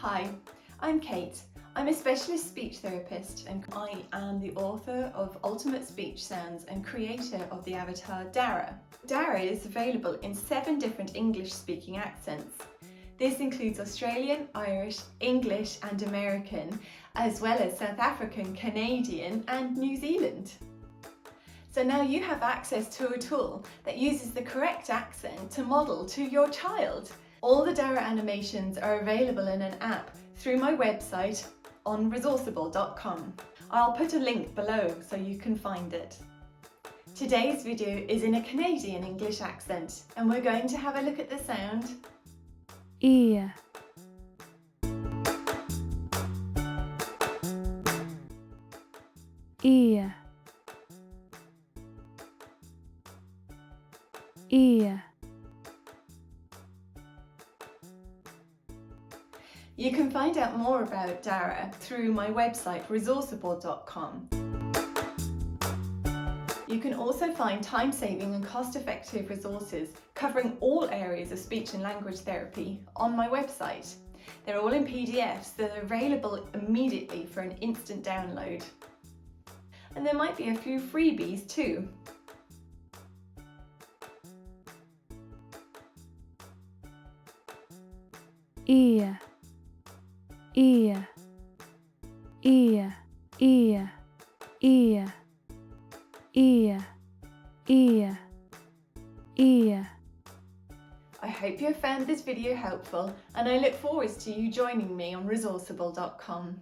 Hi, I'm Kate. I'm a specialist speech therapist and I am the author of Ultimate Speech Sounds and creator of the avatar DARA. DARA is available in 7 different English-speaking accents. This includes Australian, Irish, English and American, as well as South African, Canadian and New Zealand. So now you have access to a tool that uses the correct accent to model to your child. All the DARA animations are available in an app through my website on Resourceible.com. I'll put a link below so you can find it. Today's video is in a Canadian English accent and we're going to have a look at the sound ear, ear, ear. You can find out more about DARA through my website Resourceible.com. You can also find time-saving and cost-effective resources covering all areas of speech and language therapy on my website. They're all in PDFs that are available immediately for an instant download. And there might be a few freebies too. Ear, ear, ear, ear, ear, ear, ear, ear. I hope you have found this video helpful and I look forward to you joining me on Resourceible.com.